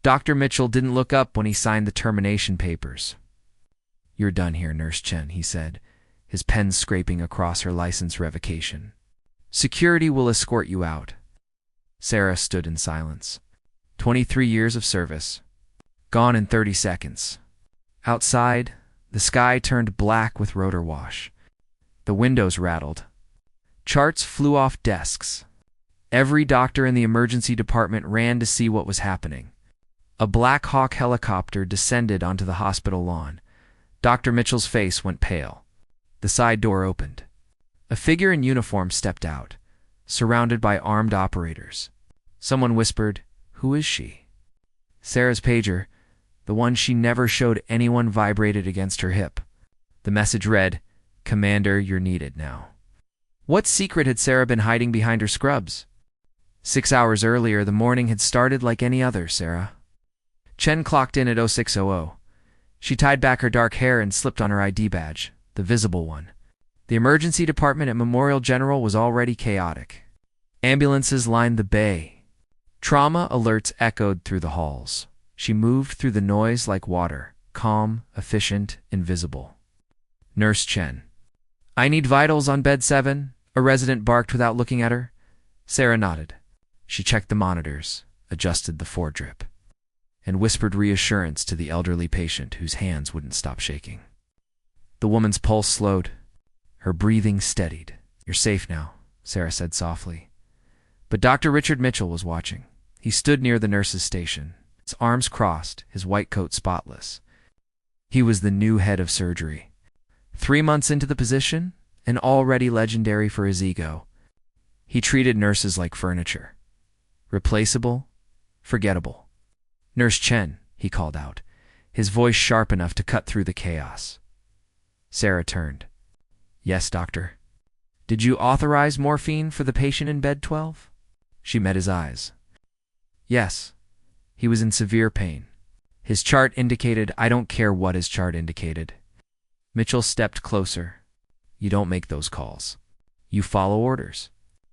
Dr. Mitchell didn't look up when he signed the termination papers. "You're done here, Nurse Chen," he said, his pen scraping across her license revocation. "Security will escort you out." Sarah stood in silence. 23 years of service, gone in 30 seconds. Outside, the sky turned black with rotor wash. The windows rattled. Charts flew off desks. Every doctor in the emergency department ran to see what was happening. A Black Hawk helicopter descended onto the hospital lawn. Dr. Mitchell's face went pale. The side door opened. A figure in uniform stepped out, surrounded by armed operators. Someone whispered, "Who is she?" Sarah's pager, the one she never showed anyone, vibrated against her hip. The message read, "Commander, you're needed now." What secret had Sarah been hiding behind her scrubs? 6 hours earlier, the morning had started like any other, Sarah. Chen clocked in at 0600. She tied back her dark hair and slipped on her ID badge, the visible one. The emergency department at Memorial General was already chaotic. Ambulances lined the bay. Trauma alerts echoed through the halls. She moved through the noise like water, calm, efficient, invisible. "Nurse Chen." "I need vitals on bed 7, a resident barked without looking at her. Sarah nodded. She checked the monitors, adjusted the foredrip, and whispered reassurance to the elderly patient whose hands wouldn't stop shaking. The woman's pulse slowed. Her breathing steadied. "You're safe now," Sarah said softly. But Dr. Richard Mitchell was watching. He stood near the nurse's station, his arms crossed, his white coat spotless. He was the new head of surgery. 3 months into the position, and already legendary for his ego. He treated nurses like furniture. Replaceable, forgettable. "Nurse Chen," he called out, his voice sharp enough to cut through the chaos. Sarah turned. "Yes, doctor." "Did you authorize morphine for the patient in bed 12? She met his eyes. "Yes." He was in severe pain. His chart indicated, I don't care what his chart indicated. Mitchell stepped closer. "You don't make those calls. You follow orders.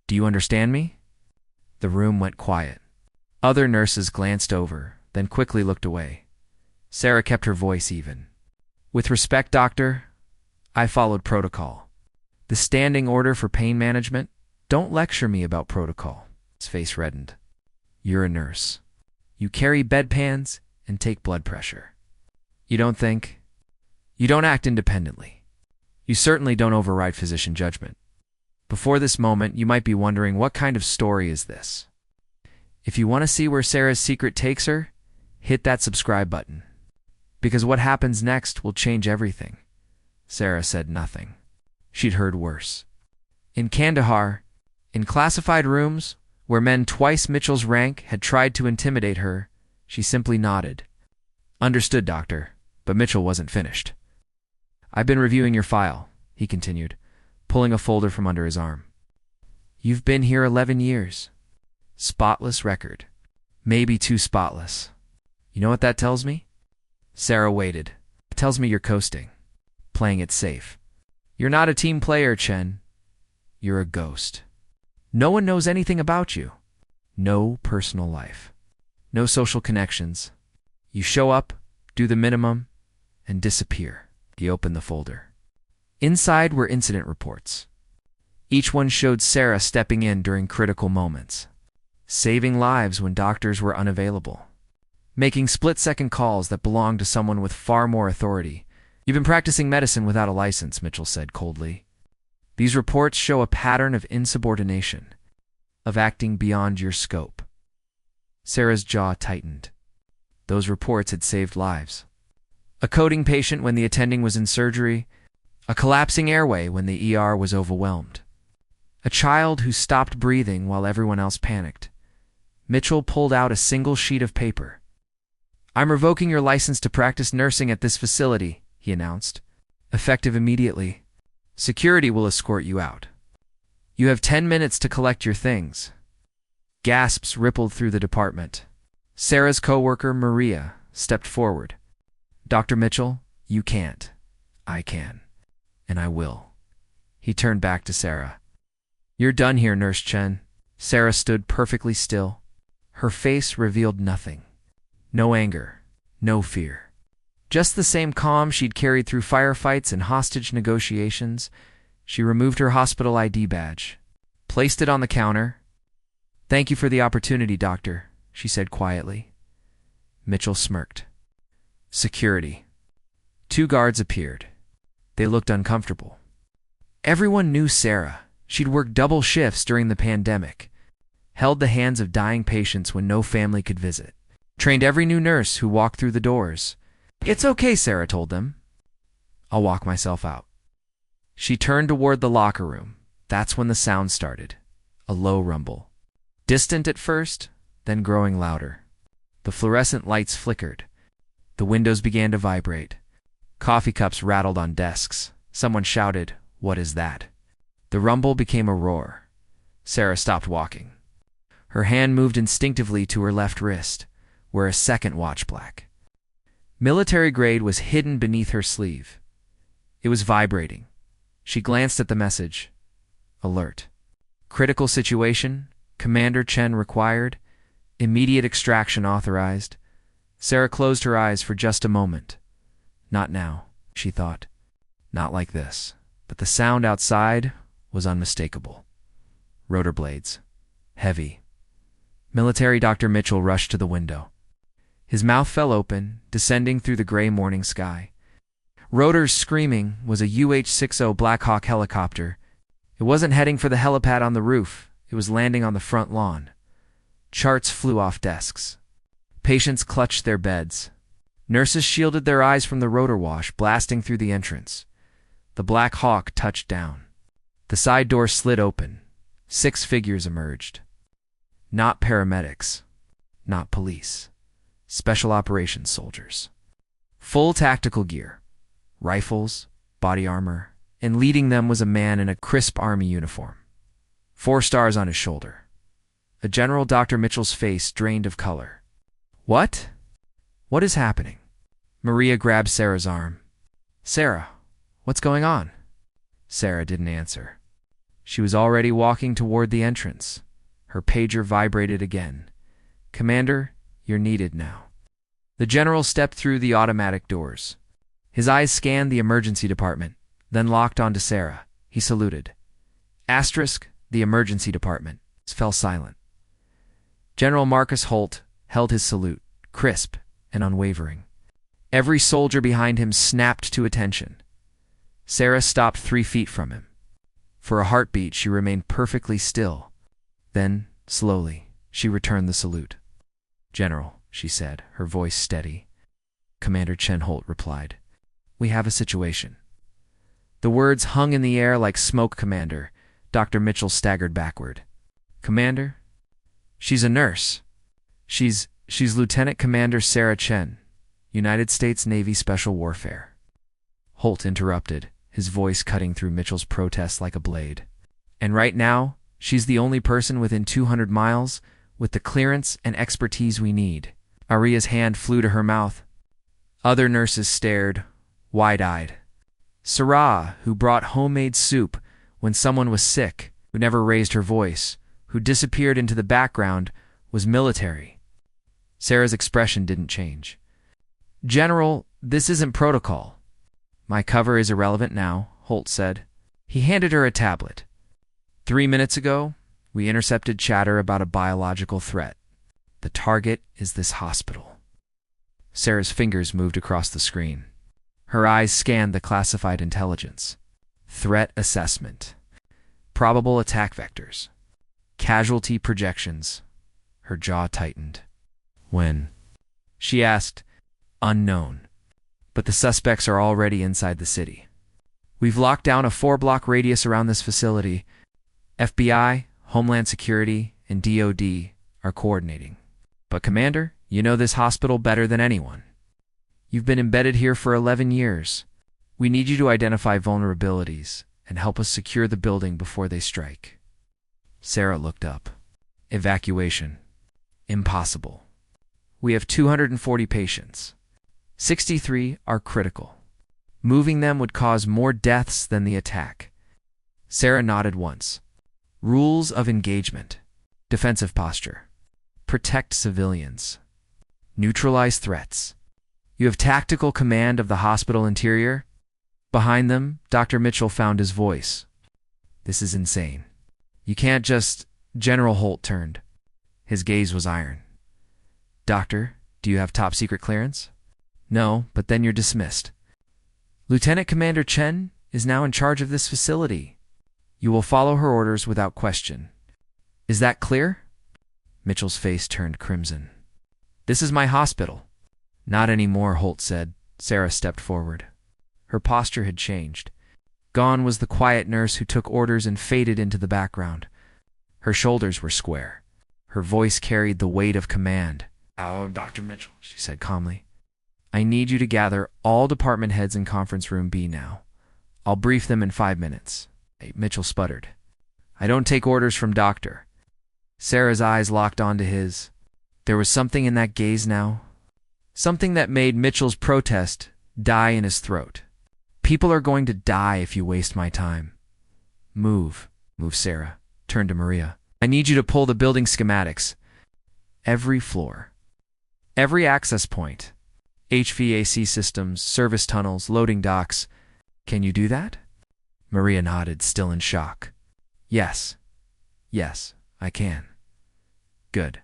Do you understand me?" The room went quiet. Other nurses glanced over, then quickly looked away. Sarah kept her voice even. "With respect, doctor, I followed protocol. The standing order for pain management, don't lecture me about protocol." His face reddened. "You're a nurse. You carry bedpans and take blood pressure. You don't think. You don't act independently. You certainly don't override physician judgment. Before this moment, you might be wondering, what kind of story is this? If you want to see where Sarah's secret takes her, hit that subscribe button. Because what happens next will change everything." Sarah said nothing. She'd heard worse. In Kandahar, in classified rooms, where men twice Mitchell's rank had tried to intimidate her, she simply nodded. "Understood, doctor," but Mitchell wasn't finished. "I've been reviewing your file," he continued, pulling a folder from under his arm. "You've been here 11 years. Spotless record. Maybe too spotless. You know what that tells me?" Sarah waited. "It tells me you're coasting. Playing it safe. You're not a team player, Chen. You're a ghost. No one knows anything about you. No personal life. No social connections. You show up, do the minimum, and disappear." He opened the folder. Inside were incident reports. Each one showed Sarah stepping in during critical moments, saving lives when doctors were unavailable, making split-second calls that belonged to someone with far more authority. "You've been practicing medicine without a license," Mitchell said coldly. "These reports show a pattern of insubordination, of acting beyond your scope." Sarah's jaw tightened. Those reports had saved lives. A coding patient when the attending was in surgery, a collapsing airway when the ER was overwhelmed, a child who stopped breathing while everyone else panicked. Mitchell pulled out a single sheet of paper. "I'm revoking your license to practice nursing at this facility," he announced, effective immediately. "Security will escort you out. You have 10 minutes to collect your things." Gasps rippled through the department. Sarah's coworker, Maria, stepped forward. "Dr. Mitchell, you can't. I can. And I will." He turned back to Sarah. "You're done here, Nurse Chen." Sarah stood perfectly still. Her face revealed nothing. No anger, no fear. Just the same calm she'd carried through firefights and hostage negotiations. She removed her hospital ID badge, placed it on the counter. "Thank you for the opportunity, doctor," she said quietly. Mitchell smirked. Security. 2 guards appeared. They looked uncomfortable. Everyone knew Sarah. She'd worked double shifts during the pandemic, held the hands of dying patients when no family could visit, trained every new nurse who walked through the doors. "It's okay," Sarah told them. "I'll walk myself out." She turned toward the locker room. That's when the sound started. A low rumble. Distant at first, then growing louder. The fluorescent lights flickered. The windows began to vibrate. Coffee cups rattled on desks. Someone shouted, "What is that?" The rumble became a roar. Sarah stopped walking. Her hand moved instinctively to her left wrist, where a second watch black. Military grade was hidden beneath her sleeve. It was vibrating. She glanced at the message. Alert. Critical situation. Commander Chen required. Immediate extraction authorized. Sarah closed her eyes for just a moment. Not now, she thought. Not like this. But the sound outside was unmistakable. Rotor blades. Heavy. Military Dr. Mitchell rushed to the window. His mouth fell open, descending through the gray morning sky. Rotors screaming was a UH-60 Black Hawk helicopter. It wasn't heading for the helipad on the roof. It was landing on the front lawn. Charts flew off desks. Patients clutched their beds. Nurses shielded their eyes from the rotor wash blasting through the entrance. The Black Hawk touched down. The side door slid open. 6 figures emerged. Not paramedics. Not police. Special operations soldiers. Full tactical gear. Rifles, body armor, and leading them was a man in a crisp army uniform. 4 stars on his shoulder. A General Dr. Mitchell's face drained of color. "What? What is happening?" Maria grabbed Sarah's arm. "Sarah, what's going on?" Sarah didn't answer. She was already walking toward the entrance. Her pager vibrated again. "Commander, you're needed now." The general stepped through the automatic doors. His eyes scanned the emergency department, then locked onto Sarah. He saluted. Asterisk, the emergency department, fell silent. General Marcus Holt held his salute, crisp and unwavering. Every soldier behind him snapped to attention. Sarah stopped 3 feet from him. For a heartbeat, she remained perfectly still. Then, slowly, she returned the salute. "General," she said, her voice steady. Commander Chen Holt replied. "We have a situation." The words hung in the air like smoke. "Commander." Dr. Mitchell staggered backward. "Commander? She's a nurse. She's Lieutenant Commander Sarah Chen, United States Navy Special Warfare." Holt interrupted, his voice cutting through Mitchell's protest like a blade. "And right now, she's the only person within 200 miles with the clearance and expertise we need." Aria's hand flew to her mouth. Other nurses stared, wide-eyed. Sarah, who brought homemade soup when someone was sick, who never raised her voice, who disappeared into the background, was military. Sarah's expression didn't change. "General, this isn't protocol." "My cover is irrelevant now," Holt said. He handed her a tablet. 3 minutes ago, we intercepted chatter about a biological threat. The target is this hospital." Sarah's fingers moved across the screen. Her eyes scanned the classified intelligence. Threat assessment. Probable attack vectors. Casualty projections. Her jaw tightened. "When?" she asked. "Unknown. But the suspects are already inside the city. We've locked down a 4-block radius around this facility. FBI, Homeland Security, and DOD are coordinating. But Commander, you know this hospital better than anyone. You've been embedded here for 11 years. We need you to identify vulnerabilities and help us secure the building before they strike." Sarah looked up. "Evacuation. Impossible. We have 240 patients. 63 are critical. Moving them would cause more deaths than the attack." Sarah nodded once. "Rules of engagement. Defensive posture. Protect civilians. Neutralize threats. You have tactical command of the hospital interior? Behind them, Dr. Mitchell found his voice. This is insane. You can't just... General Holt turned. His gaze was iron. Doctor, do you have top secret clearance? No, but then you're dismissed. Lieutenant Commander Chen is now in charge of this facility. You will follow her orders without question. Is that clear? Mitchell's face turned crimson. This is my hospital. Not anymore, Holt said. Sarah stepped forward. Her posture had changed. Gone was the quiet nurse who took orders and faded into the background. Her shoulders were square. Her voice carried the weight of command. "Oh, Dr. Mitchell," she said calmly. "I need you to gather all department heads in conference room B now. I'll brief them in 5 minutes." Mitchell sputtered. "I don't take orders from Doctor." Sarah's eyes locked onto his. There was something in that gaze now. Something that made Mitchell's protest die in his throat. "People are going to die if you waste my time." Move, Sarah. Turned to Maria. "I need you to pull the building schematics. Every floor. Every access point. HVAC systems, service tunnels, loading docks. Can you do that?" Maria nodded, still in shock. Yes, I can." "Good.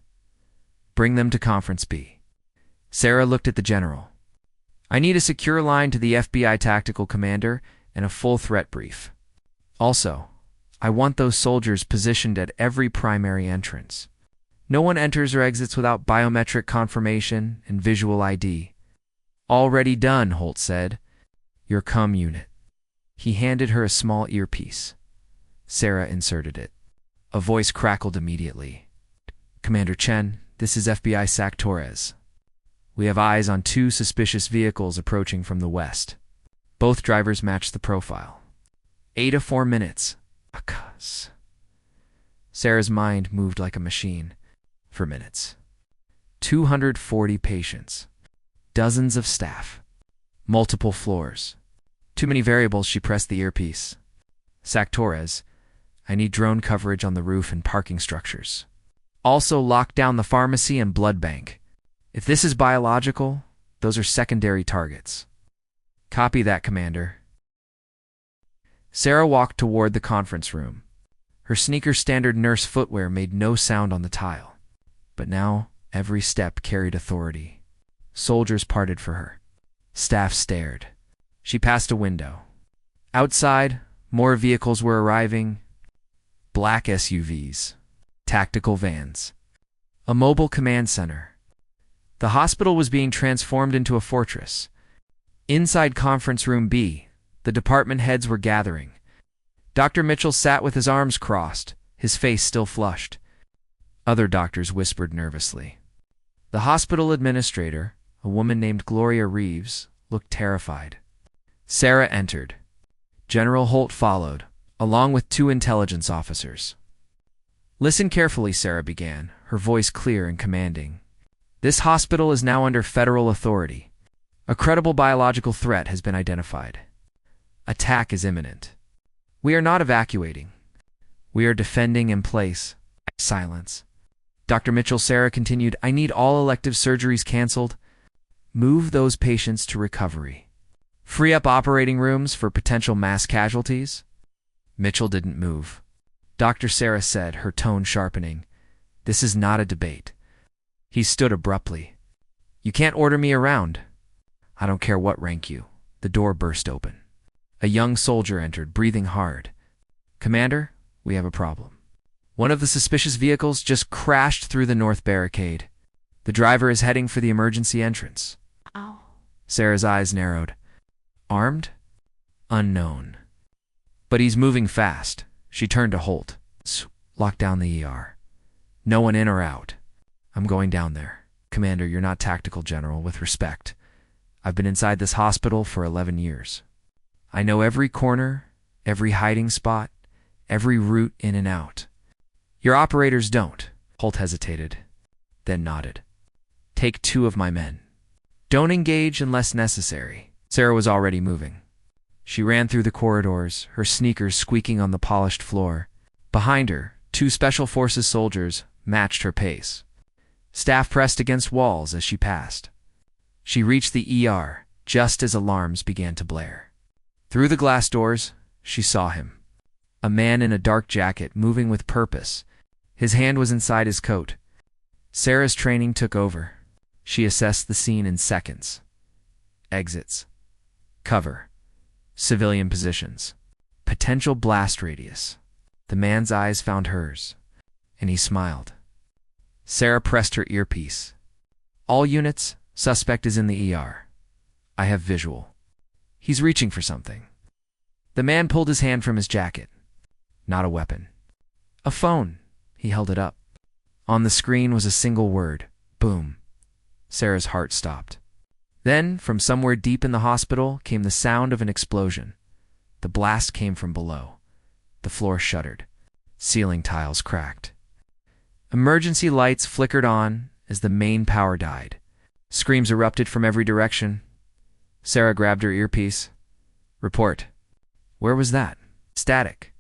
Bring them to Conference B." Sarah looked at the general. "I need a secure line to the FBI tactical commander and a full threat brief. Also, I want those soldiers positioned at every primary entrance. No one enters or exits without biometric confirmation and visual ID." "Already done," Holt said. "Your comm unit." He handed her a small earpiece. Sarah inserted it. A voice crackled immediately. "Commander Chen, this is FBI SAC Torres. We have eyes on 2 suspicious vehicles approaching from the west. Both drivers match the profile. 8 to 4 minutes. Cuss." Sarah's mind moved like a machine. For minutes. 240 patients. Dozens of staff. Multiple floors. Too many variables. She pressed the earpiece. "SAC Torres, I need drone coverage on the roof and parking structures. Also lock down the pharmacy and blood bank. If this is biological, those are secondary targets." "Copy that, Commander." Sarah walked toward the conference room. Her sneaker standard nurse footwear made no sound on the tile. But now every step carried authority. Soldiers parted for her. Staff stared. She passed a window. Outside, more vehicles were arriving. Black SUVs. Tactical vans. A mobile command center. The hospital was being transformed into a fortress. Inside Conference Room B, the department heads were gathering. Dr. Mitchell sat with his arms crossed, his face still flushed. Other doctors whispered nervously. The hospital administrator, a woman named Gloria Reeves, looked terrified. Sarah entered. General Holt followed, along with 2 intelligence officers. "Listen carefully," Sarah began, her voice clear and commanding. "This hospital is now under federal authority. A credible biological threat has been identified. Attack is imminent. We are not evacuating. We are defending in place." Silence. Dr. Mitchell, Sarah continued, "I need all elective surgeries canceled. Move those patients to recovery. Free up operating rooms for potential mass casualties." Mitchell didn't move. Dr. Sarah said, her tone sharpening, "This is not a debate." He stood abruptly. "You can't order me around." "I don't care what rank you." The door burst open. A young soldier entered, breathing hard. "Commander, we have a problem. One of the suspicious vehicles just crashed through the north barricade. The driver is heading for the emergency entrance." Ow. Sarah's eyes narrowed. "Armed? Unknown. But he's moving fast." She turned to Holt. "Lock down the ER. No one in or out. I'm going down there." "Commander, you're not tactical, General, with respect. I've been inside this hospital for 11 years. I know every corner, every hiding spot, every route in and out. Your operators don't." Holt hesitated, then nodded. "Take 2 of my men. Don't engage unless necessary." Sarah was already moving. She ran through the corridors, her sneakers squeaking on the polished floor. Behind her, 2 Special Forces soldiers matched her pace. Staff pressed against walls as she passed. She reached the ER just as alarms began to blare. Through the glass doors, she saw him. A man in a dark jacket moving with purpose. His hand was inside his coat. Sarah's training took over. She assessed the scene in seconds. Exits. Cover. Civilian positions. Potential blast radius. The man's eyes found hers, and he smiled. Sarah pressed her earpiece. All units, suspect is in the ER. I have visual. He's reaching for something. The man pulled his hand from his jacket. Not a weapon. A phone. He held it up. On the screen was a single word. Boom. Sarah's heart stopped. Then, from somewhere deep in the hospital, came the sound of an explosion. The blast came from below. The floor shuddered. Ceiling tiles cracked. Emergency lights flickered on as the main power died. Screams erupted from every direction. Sarah grabbed her earpiece. Report. Where was that? Static.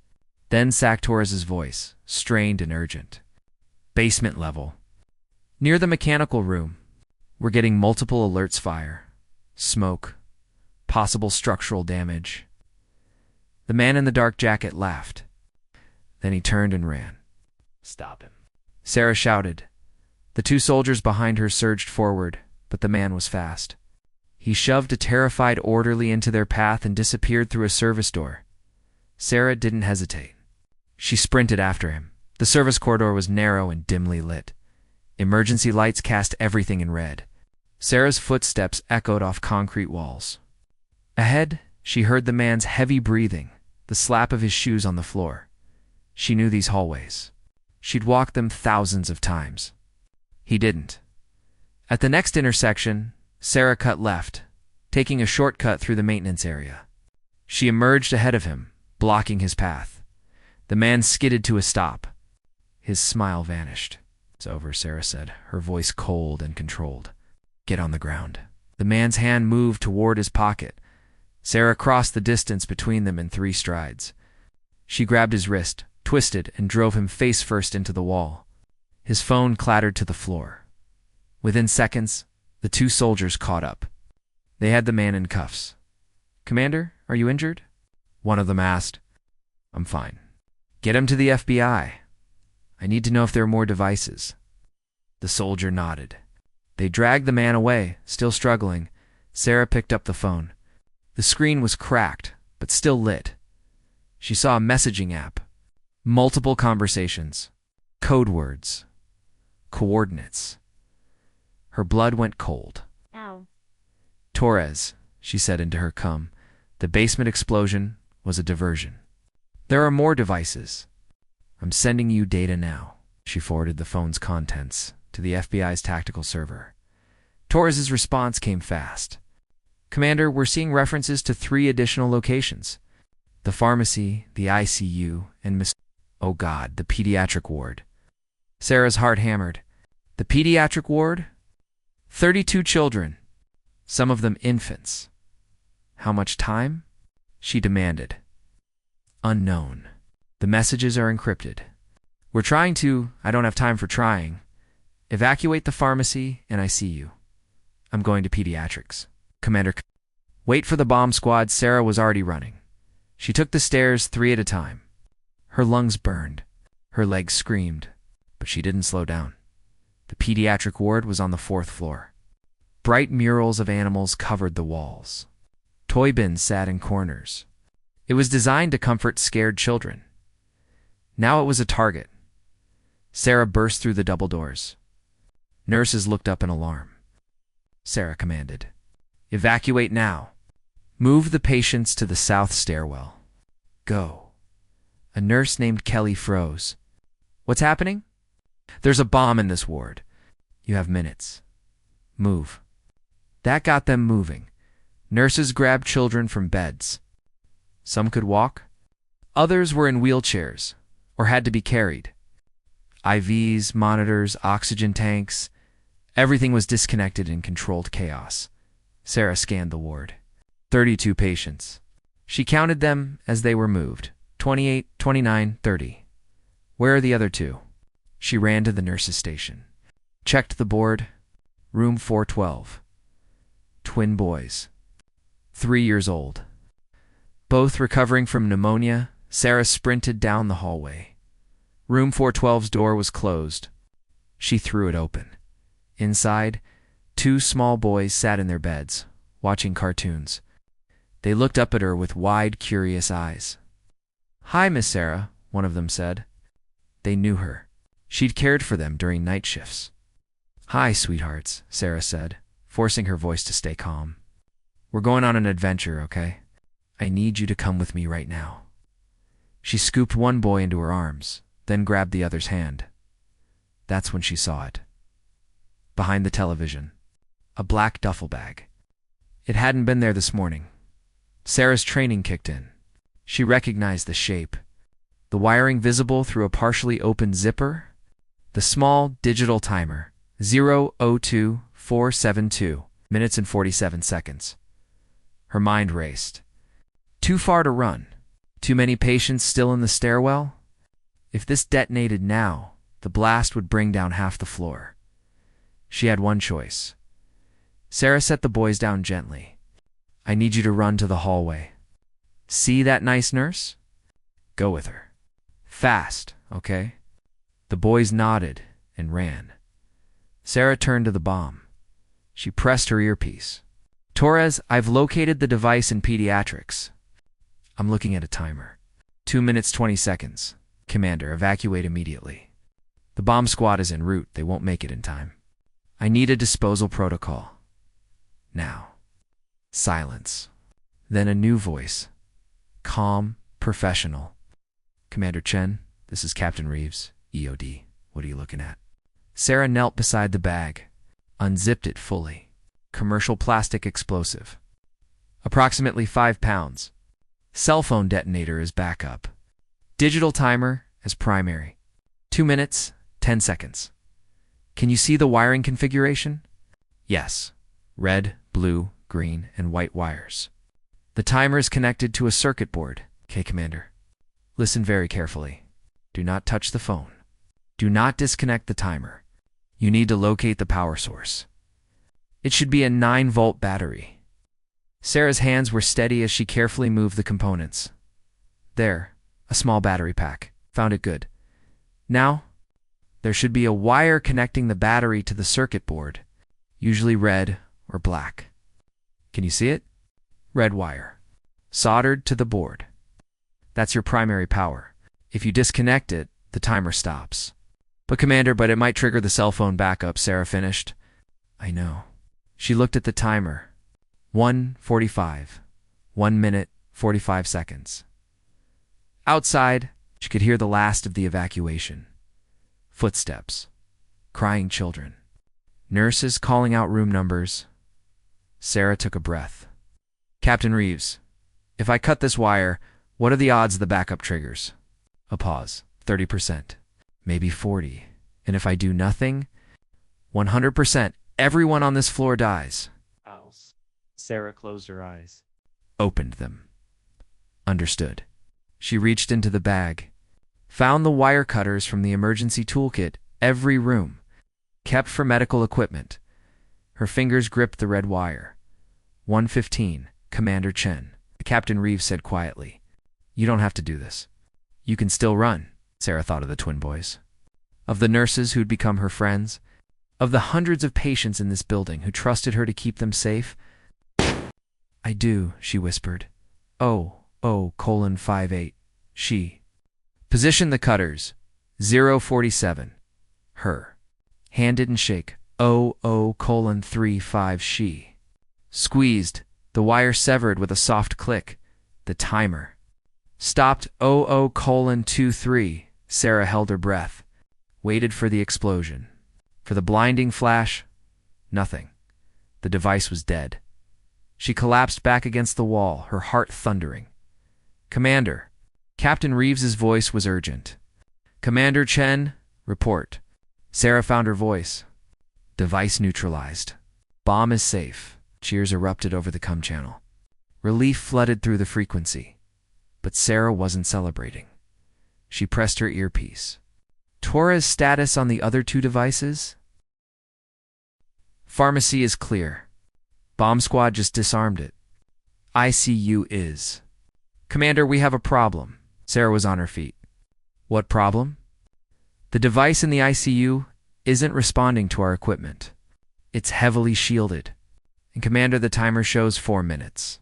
Then Torres's voice, strained and urgent. Basement level. Near the mechanical room. We're getting multiple alerts fire. Smoke. Possible structural damage. The man in the dark jacket laughed. Then he turned and ran. Stop him. Sarah shouted. The two soldiers behind her surged forward, but the man was fast. He shoved a terrified orderly into their path and disappeared through a service door. Sarah didn't hesitate. She sprinted after him. The service corridor was narrow and dimly lit. Emergency lights cast everything in red. Sarah's footsteps echoed off concrete walls. Ahead, she heard the man's heavy breathing, the slap of his shoes on the floor. She knew these hallways. She'd walked them thousands of times. He didn't. At the next intersection, Sarah cut left, taking a shortcut through the maintenance area. She emerged ahead of him, blocking his path. The man skidded to a stop. His smile vanished. It's over, Sarah said, her voice cold and controlled. Get on the ground. The man's hand moved toward his pocket. Sarah crossed the distance between them in 3 strides. She grabbed his wrist, twisted, and drove him face first into the wall. His phone clattered to the floor. Within seconds, the 2 soldiers caught up. They had the man in cuffs. Commander, are you injured? One of them asked. I'm fine. Get him to the FBI. I need to know if there are more devices. The soldier nodded. They dragged the man away, still struggling. Sarah picked up the phone. The screen was cracked, but still lit. She saw a messaging app. Multiple conversations. Code words. Coordinates. Her blood went cold. Ow. Torres, she said into her cum. The basement explosion was a diversion. There are more devices. I'm sending you data now. She forwarded the phone's contents to the FBI's tactical server. Torres's response came fast. Commander, we're seeing references to 3 additional locations. The pharmacy, the ICU, and oh God, the pediatric ward. Sarah's heart hammered. The pediatric ward? 32 children. Some of them infants. How much time? She demanded. Unknown. The messages are encrypted. We're trying to, I don't have time for trying. Evacuate the pharmacy and ICU. I'm going to pediatrics. Commander. Wait for the bomb squad. Sarah was already running. She took the stairs 3 at a time. Her lungs burned. Her legs screamed. But she didn't slow down. The pediatric ward was on the 4th floor. Bright murals of animals covered the walls. Toy bins sat in corners. It was designed to comfort scared children. Now it was a target. Sarah burst through the double doors. Nurses looked up in alarm. Sarah commanded. Evacuate now. Move the patients to the south stairwell. Go. A nurse named Kelly froze. What's happening? There's a bomb in this ward. You have minutes. Move. That got them moving. Nurses grabbed children from beds. Some could walk. Others were in wheelchairs or had to be carried. IVs, monitors, oxygen tanks. Everything was disconnected in controlled chaos. Sarah scanned the ward. 32 patients. She counted them as they were moved. 28, 29, 30. Where are the other 2? She ran to the nurse's station. Checked the board. Room 412. Twin boys. 3 years old. Both recovering from pneumonia, Sarah sprinted down the hallway. Room 412's door was closed. She threw it open. Inside, 2 small boys sat in their beds, watching cartoons. They looked up at her with wide, curious eyes. "Hi, Miss Sarah," one of them said. They knew her. She'd cared for them during night shifts. "Hi, sweethearts," Sarah said, forcing her voice to stay calm. "We're going on an adventure, okay? I need you to come with me right now." She scooped one boy into her arms, then grabbed the other's hand. That's when she saw it. Behind the television, a black duffel bag. It hadn't been there this morning. Sarah's training kicked in. She recognized the shape. The wiring visible through a partially opened zipper. The small digital timer, 002472 minutes and 47 seconds. Her mind raced. Too far to run. Too many patients still in the stairwell? If this detonated now, the blast would bring down half the floor. She had one choice. Sarah set the boys down gently. "I need you to run to the hallway. See that nice nurse? Go with her. Fast, okay?" The boys nodded and ran. Sarah turned to the bomb. She pressed her earpiece. "Torres, I've located the device in pediatrics. I'm looking at a timer. 2 minutes, 20 seconds. Commander, evacuate immediately. The bomb squad is en route. They won't make it in time. I need a disposal protocol. Now." Silence. Then a new voice. Calm, professional. "Commander Chen, this is Captain Reeves, EOD. What are you looking at?" Sarah knelt beside the bag, unzipped it fully. Commercial plastic explosive. Approximately 5 pounds. Cell phone detonator as backup. Digital timer as primary. 2 minutes, 10 seconds. Can you see the wiring configuration? Yes. Red, blue, green, and white wires. The timer is connected to a circuit board. Okay, Commander. Listen very carefully. Do not touch the phone. Do not disconnect the timer. You need to locate the power source. It should be a 9-volt battery. Sarah's hands were steady as she carefully moved the components. There, a small battery pack. Found it good. Now, there should be a wire connecting the battery to the circuit board, usually red or black. Can you see it? Red wire. Soldered to the board. That's your primary power. If you disconnect it, the timer stops. But Commander, it might trigger the cell phone backup, Sarah finished. I know. She looked at the timer. 1:45. 1 minute, 45 seconds. Outside, she could hear the last of the evacuation. Footsteps. Crying children. Nurses calling out room numbers. Sarah took a breath. "Captain Reeves, if I cut this wire, what are the odds the backup triggers?" A pause. 30%. Maybe 40. And if I do nothing? 100%. Everyone on this floor dies. Sarah closed her eyes. Opened them. Understood. She reached into the bag. Found the wire cutters from the emergency toolkit, every room. Kept for medical equipment. Her fingers gripped the red wire. 1:15, Commander Chen. Captain Reeves said quietly. "You don't have to do this. You can still run." Sarah thought of the twin boys. Of the nurses who'd become her friends. Of the hundreds of patients in this building who trusted her to keep them safe. "I do," she whispered. "0:58. She. Position the cutters. 0:47. Her. Hand didn't shake. 0:35. She. Squeezed. The wire severed with a soft click. The timer. Stopped. 00:23. Sarah held her breath. Waited for the explosion. For the blinding flash. Nothing. The device was dead. She collapsed back against the wall, her heart thundering. "Commander." Captain Reeves's voice was urgent. "Commander Chen, report." Sarah found her voice. "Device neutralized. Bomb is safe." Cheers erupted over the comm channel. Relief flooded through the frequency. But Sarah wasn't celebrating. She pressed her earpiece. Torres' status on the other 2 devices? Pharmacy is clear. Bomb squad just disarmed it. ICU is. Commander, we have a problem. Sarah was on her feet. What problem? The device in the ICU isn't responding to our equipment. It's heavily shielded. And Commander, the timer shows 4 minutes.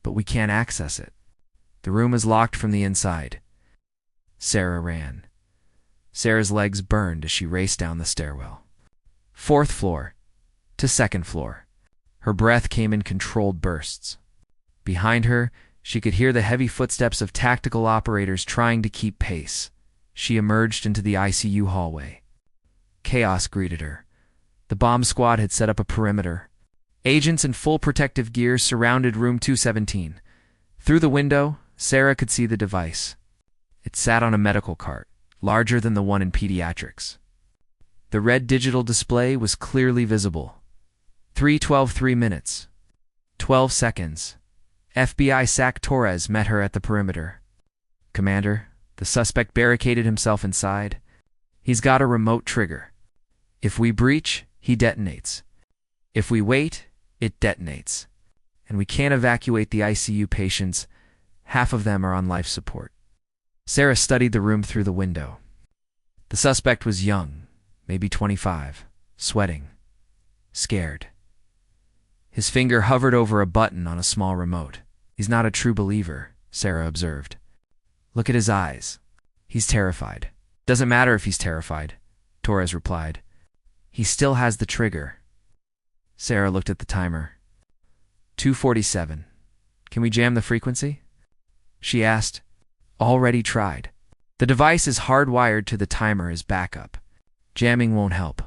But we can't access it. The room is locked from the inside. Sarah ran. Sarah's legs burned as she raced down the stairwell. 4th floor to 2nd floor. Her breath came in controlled bursts. Behind her, she could hear the heavy footsteps of tactical operators trying to keep pace. She emerged into the ICU hallway. Chaos greeted her. The bomb squad had set up a perimeter. Agents in full protective gear surrounded room 217. Through the window, Sarah could see the device. It sat on a medical cart, larger than the one in pediatrics. The red digital display was clearly visible. 3:12 3 minutes. 12 seconds. FBI SAC Torres met her at the perimeter. Commander, the suspect barricaded himself inside. He's got a remote trigger. If we breach, he detonates. If we wait, it detonates. And we can't evacuate the ICU patients. Half of them are on life support. Sarah studied the room through the window. The suspect was young, maybe 25, sweating, scared. His finger hovered over a button on a small remote. He's not a true believer, Sarah observed. Look at his eyes. He's terrified. Doesn't matter if he's terrified, Torres replied. He still has the trigger. Sarah looked at the timer. 2:47. Can we jam the frequency? She asked. Already tried. The device is hardwired to the timer as backup. Jamming won't help.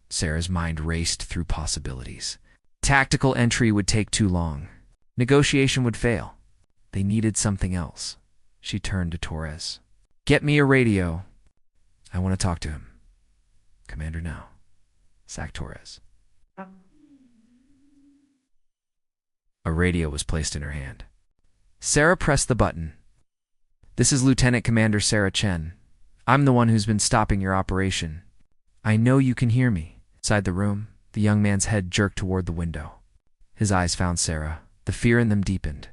Sarah's mind raced through possibilities. Tactical entry would take too long. Negotiation would fail. They needed something else. She turned to Torres. Get me a radio. I want to talk to him. Commander now. SAC Torres. A radio was placed in her hand. Sarah pressed the button. This is Lieutenant Commander Sarah Chen. I'm the one who's been stopping your operation. I know you can hear me. Inside the room, the young man's head jerked toward the window. His eyes found Sarah. The fear in them deepened.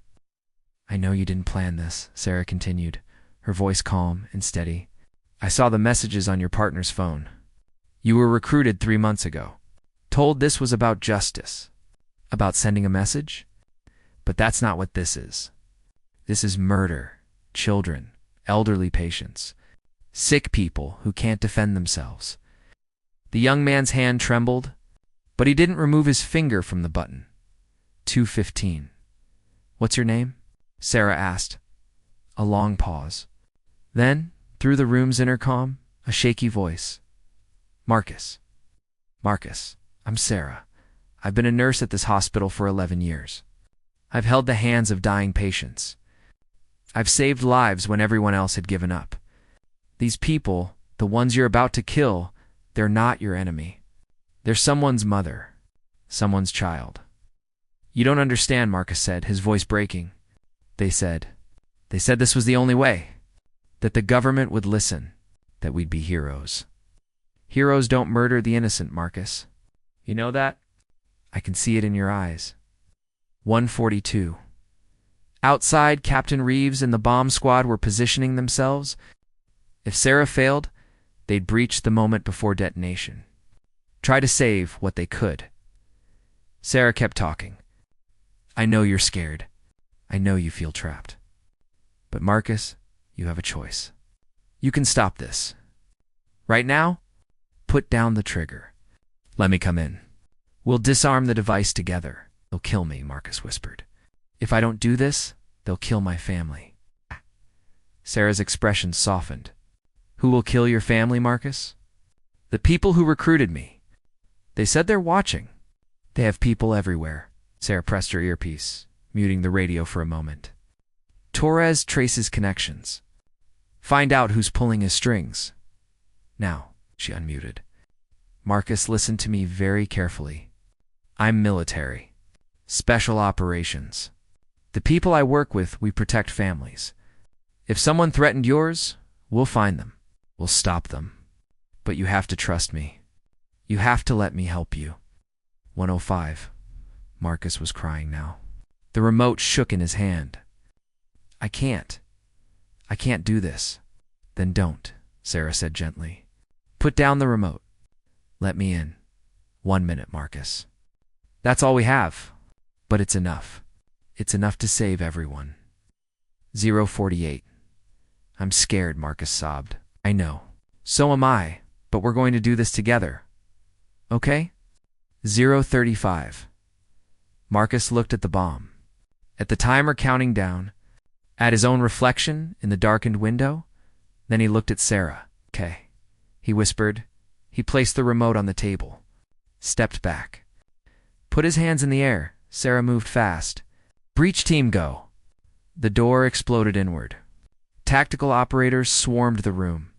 I know you didn't plan this, Sarah continued, her voice calm and steady. I saw the messages on your partner's phone. You were recruited 3 months ago. Told this was about justice. About sending a message? But that's not what this is. This is murder. Children, elderly patients, sick people who can't defend themselves. The young man's hand trembled, but he didn't remove his finger from the button. 2:15. What's your name? Sarah asked. A long pause. Then, through the room's intercom, a shaky voice. Marcus. Marcus, I'm Sarah. I've been a nurse at this hospital for 11 years. I've held the hands of dying patients. I've saved lives when everyone else had given up. These people, the ones you're about to kill, they're not your enemy. They're someone's mother, someone's child. You don't understand, Marcus said, his voice breaking. They said this was the only way, that the government would listen, that we'd be heroes. Heroes don't murder the innocent, Marcus. You know that? I can see it in your eyes. 1:42. Outside, Captain Reeves and the bomb squad were positioning themselves. If Sarah failed, they'd breach the moment before detonation. Try to save what they could. Sarah kept talking. I know you're scared. I know you feel trapped. But Marcus, you have a choice. You can stop this. Right now, put down the trigger. Let me come in. We'll disarm the device together. They'll kill me, Marcus whispered. If I don't do this, they'll kill my family. Sarah's expression softened. Who will kill your family, Marcus? The people who recruited me. They said they're watching. They have people everywhere. Sarah pressed her earpiece, muting the radio for a moment. Torres traces connections. Find out who's pulling his strings. Now, she unmuted. Marcus, listen to me very carefully. I'm military. Special operations. The people I work with, we protect families. If someone threatened yours, we'll find them. We'll stop them. But you have to trust me. You have to let me help you. 105. Marcus was crying now. The remote shook in his hand. I can't do this. Then don't, Sarah said gently. Put down the remote. Let me in. 1 minute, Marcus. That's all we have. But it's enough. It's enough to save everyone. 048. I'm scared, Marcus sobbed. I know. So am I, but we're going to do this together. Okay? 035. Marcus looked at the bomb, at the timer counting down, at his own reflection in the darkened window. Then he looked at Sarah. Okay, he whispered. He placed the remote on the table, stepped back, put his hands in the air. Sarah moved fast. Breach team, go. The door exploded inward. Tactical operators swarmed the room.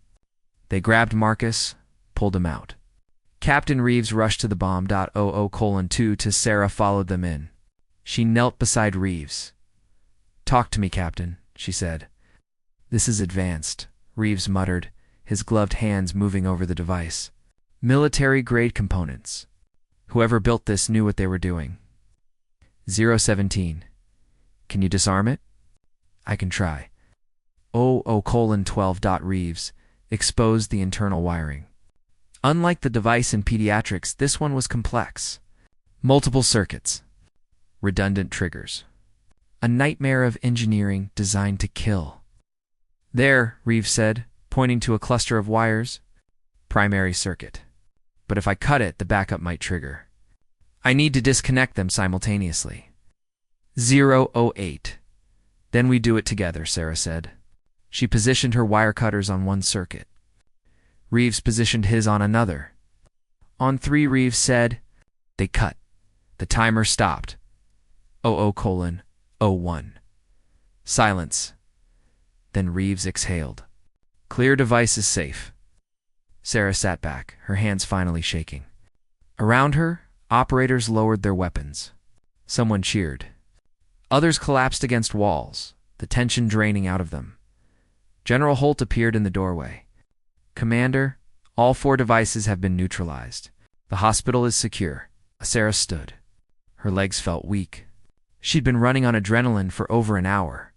They grabbed Marcus, pulled him out. Captain Reeves rushed to the bomb. 00:2 to Sarah followed them in. She knelt beside Reeves. Talk to me, Captain, she said. This is advanced, Reeves muttered, his gloved hands moving over the device. Military-grade components. Whoever built this knew what they were doing. 017. Can you disarm it? I can try. 00:12. Reeves exposed the internal wiring. Unlike the device in pediatrics, this one was complex. Multiple circuits. Redundant triggers. A nightmare of engineering designed to kill. There, Reeves said, pointing to a cluster of wires. Primary circuit. But if I cut it, the backup might trigger. I need to disconnect them simultaneously. 008. Then we do it together, Sarah said. She positioned her wire cutters on one circuit. Reeves positioned his on another. On 3, Reeves said. They cut. The timer stopped. 00:01. Silence. Then Reeves exhaled. Clear, device is safe. Sarah sat back, her hands finally shaking. Around her, operators lowered their weapons. Someone cheered. Others collapsed against walls, the tension draining out of them. General Holt appeared in the doorway. Commander, all 4 devices have been neutralized. The hospital is secure. Sarah stood. Her legs felt weak. She'd been running on adrenaline for over an hour.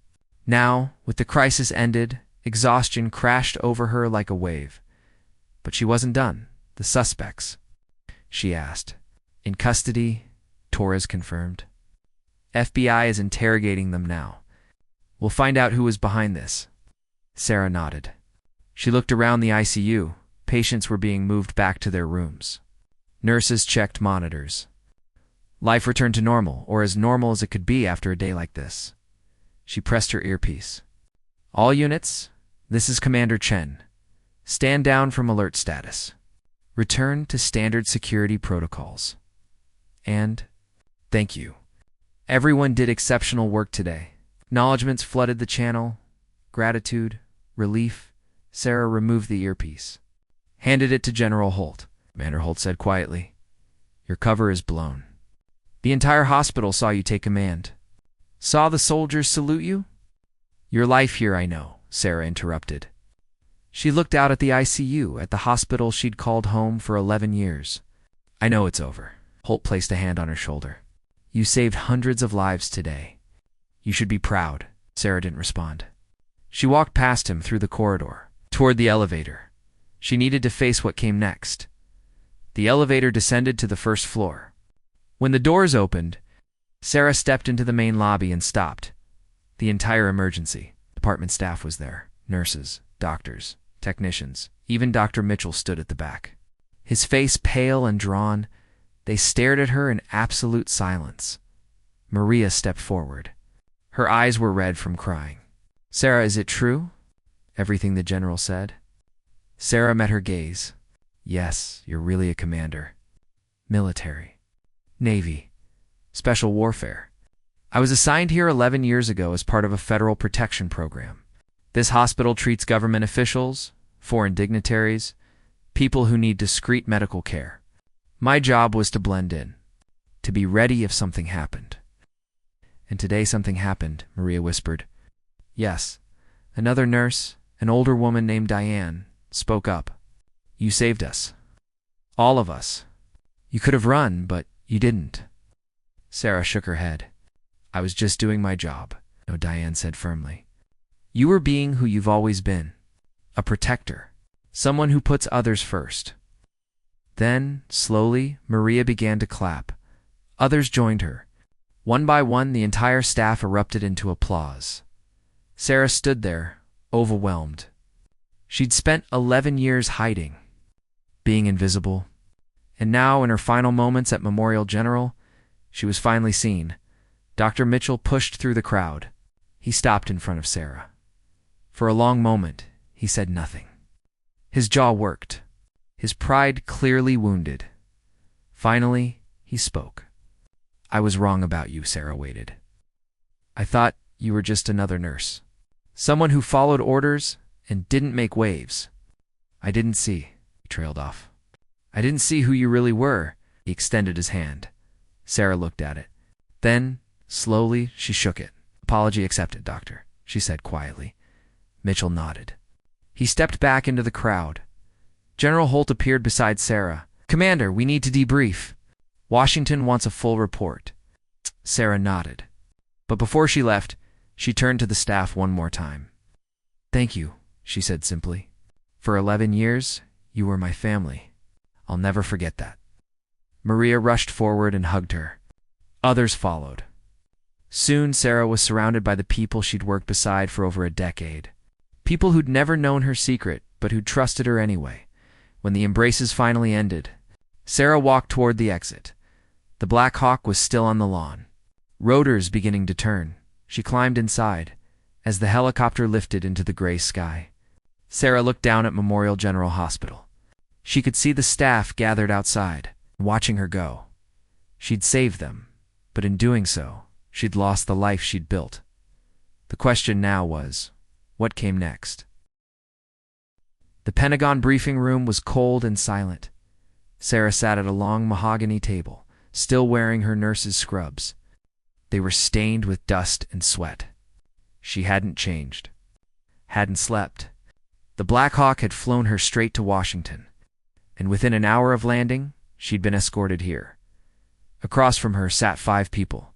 Now, with the crisis ended, exhaustion crashed over her like a wave. But she wasn't done. The suspects, she asked. In custody, Torres confirmed. FBI is interrogating them now. We'll find out who was behind this. Sarah nodded. She looked around the ICU. Patients were being moved back to their rooms. Nurses checked monitors. Life returned to normal, or as normal as it could be after a day like this. She pressed her earpiece. All units, this is Commander Chen. Stand down from alert status. Return to standard security protocols. And thank you. Everyone did exceptional work today. Acknowledgements flooded the channel. Gratitude, relief. Sarah removed the earpiece. Handed it to General Holt. Commander Holt said quietly, Your cover is blown. The entire hospital saw you take command. Saw the soldiers salute you? Your life here, I know, Sarah interrupted. She looked out at the ICU, at the hospital she'd called home for 11 years. I know it's over. Holt placed a hand on her shoulder. You saved hundreds of lives today. You should be proud. Sarah didn't respond. She walked past him through the corridor, toward the elevator. She needed to face what came next. The elevator descended to the first floor. When the doors opened, Sarah stepped into the main lobby and stopped. The entire emergency department staff was there. Nurses, doctors, technicians. Even Dr. Mitchell stood at the back. His face pale and drawn, they stared at her in absolute silence. Maria stepped forward. Her eyes were red from crying. Sarah, is it true? Everything the general said. Sarah met her gaze. Yes, you're really a commander. Military. Navy. Special warfare. I was assigned here 11 years ago as part of a federal protection program. This hospital treats government officials, foreign dignitaries, people who need discreet medical care. My job was to blend in, to be ready if something happened. And today something happened, Maria whispered. Yes, another nurse, an older woman named Diane, spoke up. You saved us. All of us. You could have run, but You didn't. Sarah shook her head. I was just doing my job, no, Diane said firmly. You were being who you've always been. A protector. Someone who puts others first. Then, slowly, Maria began to clap. Others joined her. One by one, the entire staff erupted into applause. Sarah stood there, overwhelmed. She'd spent 11 years hiding, being invisible, and now, in her final moments at Memorial General, she was finally seen. Dr. Mitchell pushed through the crowd. He stopped in front of Sarah. For a long moment, he said nothing. His jaw worked, his pride clearly wounded. Finally, he spoke. I was wrong about you, Sarah waited. I thought you were just another nurse. Someone who followed orders and didn't make waves. I didn't see, he trailed off. I didn't see who you really were. He extended his hand. Sarah looked at it. Then, slowly, she shook it. Apology accepted, doctor, she said quietly. Mitchell nodded. He stepped back into the crowd. General Holt appeared beside Sarah. Commander, we need to debrief. Washington wants a full report. Sarah nodded. But before she left, she turned to the staff one more time. Thank you, she said simply. For 11 years, you were my family. I'll never forget that. Maria rushed forward and hugged her. Others followed. Soon, Sarah was surrounded by the people she'd worked beside for over a decade. People who'd never known her secret, but who'd trusted her anyway. When the embraces finally ended, Sarah walked toward the exit. The Black Hawk was still on the lawn. Rotors beginning to turn. She climbed inside, as the helicopter lifted into the gray sky. Sarah looked down at Memorial General Hospital. She could see the staff gathered outside, watching her go. She'd saved them, but in doing so, she'd lost the life she'd built. The question now was, what came next? The Pentagon briefing room was cold and silent. Sarah sat at a long mahogany table, still wearing her nurse's scrubs. They were stained with dust and sweat. She hadn't changed. Hadn't slept. The Black Hawk had flown her straight to Washington, and within an hour of landing, she'd been escorted here. Across from her sat 5 people.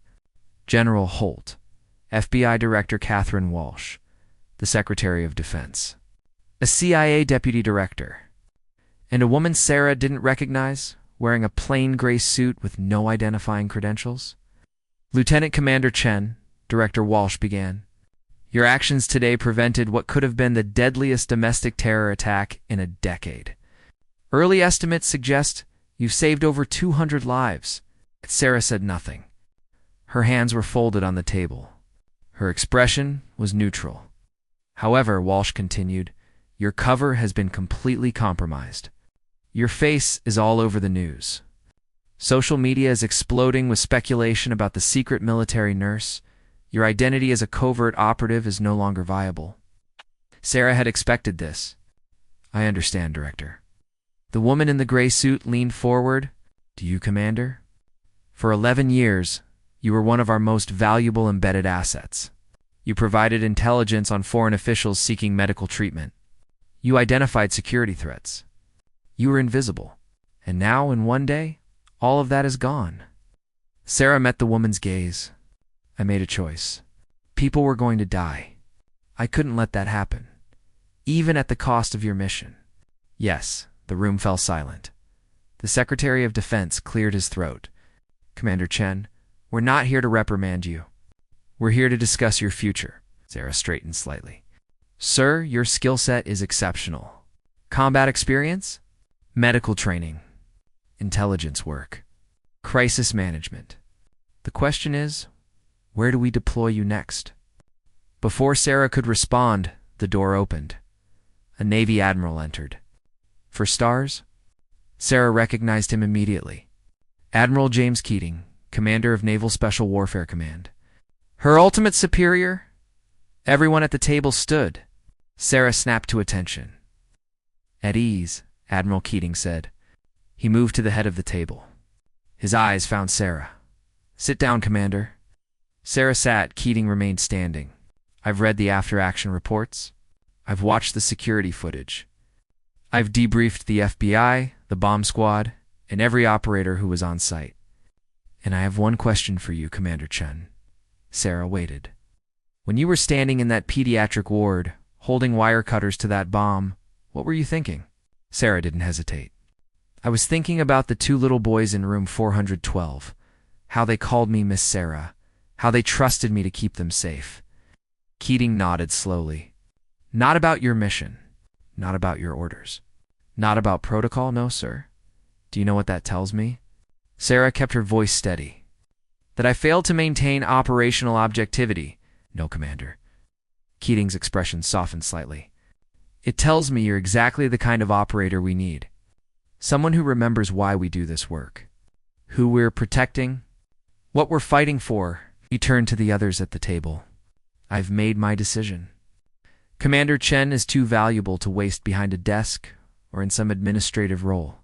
General Holt, FBI Director Catherine Walsh, the Secretary of Defense, a CIA Deputy Director, and a woman Sarah didn't recognize, wearing a plain gray suit with no identifying credentials. Lieutenant Commander Chen, Director Walsh began. Your actions today prevented what could have been the deadliest domestic terror attack in a decade. Early estimates suggest you've saved over 200 lives. Sarah said nothing. Her hands were folded on the table. Her expression was neutral. However, Walsh continued, your cover has been completely compromised. Your face is all over the news. Social media is exploding with speculation about the secret military nurse. Your identity as a covert operative is no longer viable. Sarah had expected this. I understand, Director. The woman in the gray suit leaned forward. Do you, Commander? For 11 years, you were one of our most valuable embedded assets. You provided intelligence on foreign officials seeking medical treatment. You identified security threats. You were invisible. And now, in one day, all of that is gone. Sarah met the woman's gaze. I made a choice. People were going to die. I couldn't let that happen, even at the cost of your mission. Yes, the room fell silent. The Secretary of Defense cleared his throat. Commander Chen, we're not here to reprimand you. We're here to discuss your future. Sarah straightened slightly. Sir, your skill set is exceptional. Combat experience? Medical training. Intelligence work. Crisis management. The question is, where do we deploy you next? Before Sarah could respond, the door opened. A Navy admiral entered. For stars? Sarah recognized him immediately. Admiral James Keating, commander of Naval Special Warfare Command. Her ultimate superior? Everyone at the table stood. Sarah snapped to attention. At ease, Admiral Keating said. He moved to the head of the table. His eyes found Sarah. Sit down, Commander. Sarah sat. Keating remained standing. I've read the after-action reports. I've watched the security footage. I've debriefed the FBI, the bomb squad, and every operator who was on site. And I have one question for you, Commander Chen. Sarah waited. When you were standing in that pediatric ward, holding wire cutters to that bomb, what were you thinking? Sarah didn't hesitate. I was thinking about the two little boys in room 412, how they called me Miss Sarah, how they trusted me to keep them safe. Keating nodded slowly. Not about your mission, not about your orders, not about protocol, no, sir. Do you know what that tells me? Sarah kept her voice steady. That I failed to maintain operational objectivity. No, Commander. Keating's expression softened slightly. It tells me you're exactly the kind of operator we need. Someone who remembers why we do this work. Who we're protecting. What we're fighting for. He turned to the others at the table. I've made my decision. Commander Chen is too valuable to waste behind a desk or in some administrative role.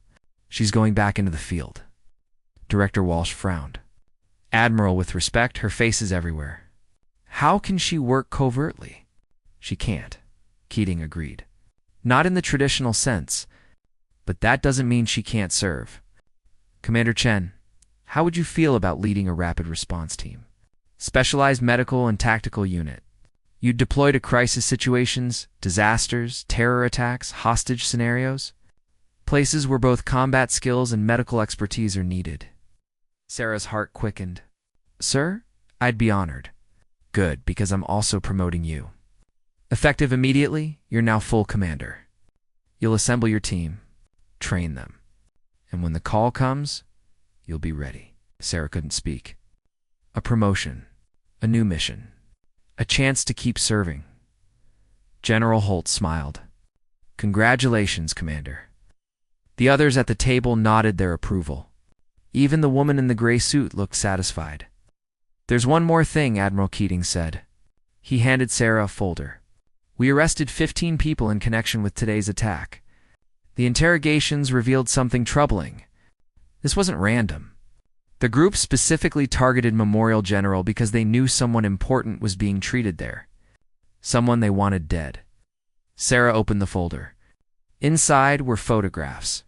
She's going back into the field. Director Walsh frowned. Admiral, with respect, her face is everywhere. How can she work covertly? She can't, Keating agreed. Not in the traditional sense, but that doesn't mean she can't serve. Commander Chen, how would you feel about leading a rapid response team? Specialized medical and tactical unit. You'd deploy to crisis situations, disasters, terror attacks, hostage scenarios. Places where both combat skills and medical expertise are needed. Sarah's heart quickened. Sir, I'd be honored. Good, because I'm also promoting you. Effective immediately, you're now full commander. You'll assemble your team, train them, and when the call comes, you'll be ready. Sarah couldn't speak. A promotion, a new mission, a chance to keep serving. General Holt smiled. Congratulations, Commander. The others at the table nodded their approval. Even the woman in the gray suit looked satisfied. There's one more thing, Admiral Keating said. He handed Sarah a folder. We arrested 15 people in connection with today's attack. The interrogations revealed something troubling. This wasn't random. The group specifically targeted Memorial General because they knew someone important was being treated there. Someone they wanted dead. Sarah opened the folder. Inside were photographs.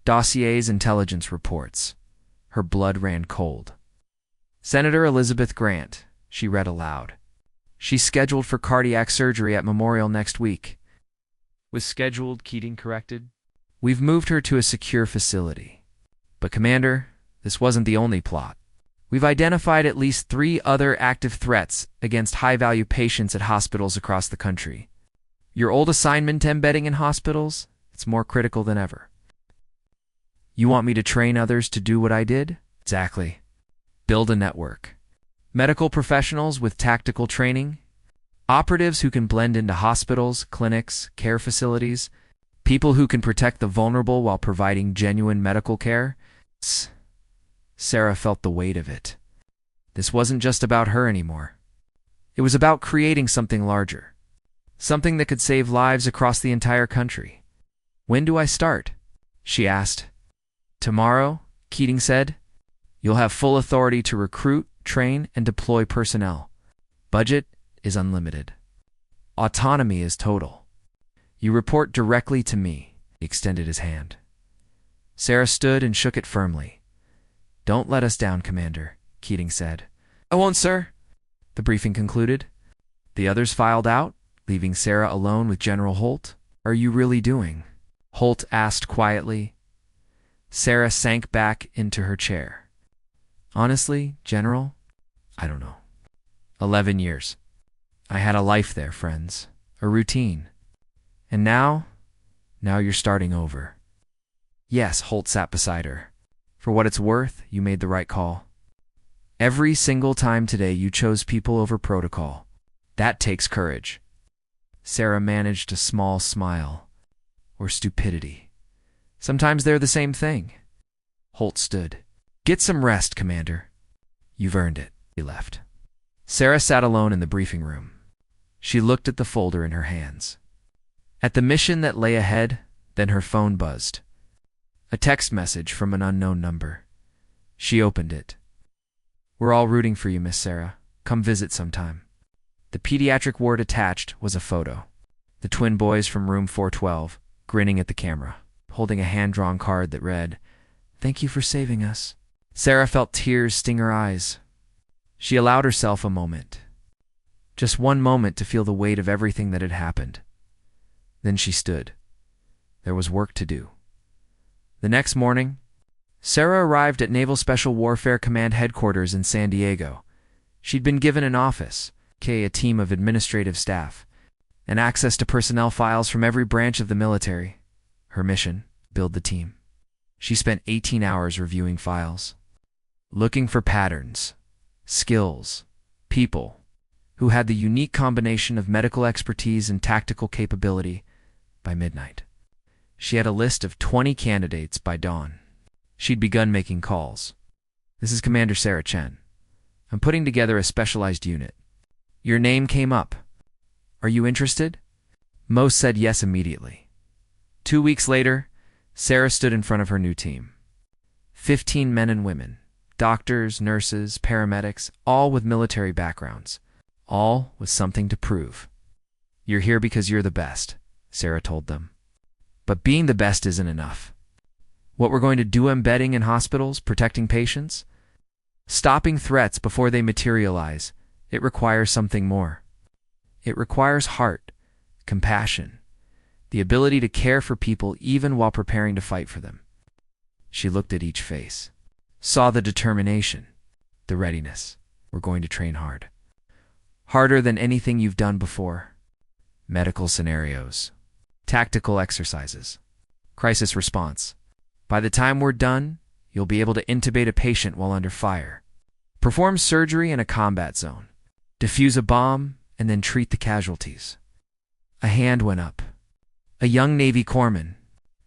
Dossiers, intelligence reports. Her blood ran cold. Senator Elizabeth Grant, she read aloud. She's scheduled for cardiac surgery at Memorial next week. Was scheduled, Keating corrected. We've moved her to a secure facility. But Commander, this wasn't the only plot. We've identified at least 3 other active threats against high-value patients at hospitals across the country. Your old assignment embedding in hospitals? It's more critical than ever. You want me to train others to do what I did? Exactly. Build a network. Medical professionals with tactical training. Operatives who can blend into hospitals, clinics, care facilities. People who can protect the vulnerable while providing genuine medical care. Sarah felt the weight of it. This wasn't just about her anymore. It was about creating something larger. Something that could save lives across the entire country. When do I start? She asked. Tomorrow, Keating said. You'll have full authority to recruit, train, and deploy personnel. Budget is unlimited. Autonomy is total. You report directly to me. He extended his hand. Sarah stood and shook it firmly. Don't let us down, Commander, Keating said. I won't, sir. The briefing concluded. The others filed out, leaving Sarah alone with General Holt. Are you really doing? Holt asked quietly. Sarah sank back into her chair. Honestly, General, I don't know. 11 years. I had a life there, friends. A routine. And now you're starting over. Yes, Holt sat beside her. For what it's worth, you made the right call. Every single time today you chose people over protocol. That takes courage. Sarah managed a small smile. Or stupidity. Sometimes they're the same thing. Holt stood. Get some rest, Commander. You've earned it. He left. Sarah sat alone in the briefing room. She looked at the folder in her hands. At the mission that lay ahead, then her phone buzzed. A text message from an unknown number. She opened it. We're all rooting for you, Miss Sarah. Come visit sometime. The pediatric ward attached was a photo. The twin boys from room 412, grinning at the camera, holding a hand-drawn card that read, Thank you for saving us. Sarah felt tears sting her eyes. She allowed herself a moment. Just one moment to feel the weight of everything that had happened. Then she stood. There was work to do. The next morning, Sarah arrived at Naval Special Warfare Command headquarters in San Diego. She'd been given an office, a team of administrative staff, and access to personnel files from every branch of the military. Her mission: build the team. She spent 18 hours reviewing files, looking for patterns, skills, people who had the unique combination of medical expertise and tactical capability. By midnight, she had a list of 20 candidates. By dawn, she'd begun making calls. "This is Commander Sarah Chen. I'm putting together a specialized unit. Your name came up. Are you interested?" Most said yes immediately. 2 weeks later, Sarah stood in front of her new team. 15 men and women, doctors, nurses, paramedics, all with military backgrounds, all with something to prove. "You're here because you're the best," Sarah told them. "But being the best isn't enough. What we're going to do embedding in hospitals, protecting patients, stopping threats before they materialize, it requires something more. It requires heart, compassion, the ability to care for people even while preparing to fight for them." She looked at each face, saw the determination, the readiness. "We're going to train hard. Harder than anything you've done before. Medical scenarios, tactical exercises, crisis response. By the time we're done, you'll be able to intubate a patient while under fire, perform surgery in a combat zone, defuse a bomb, and then treat the casualties." A hand went up. A young Navy corpsman.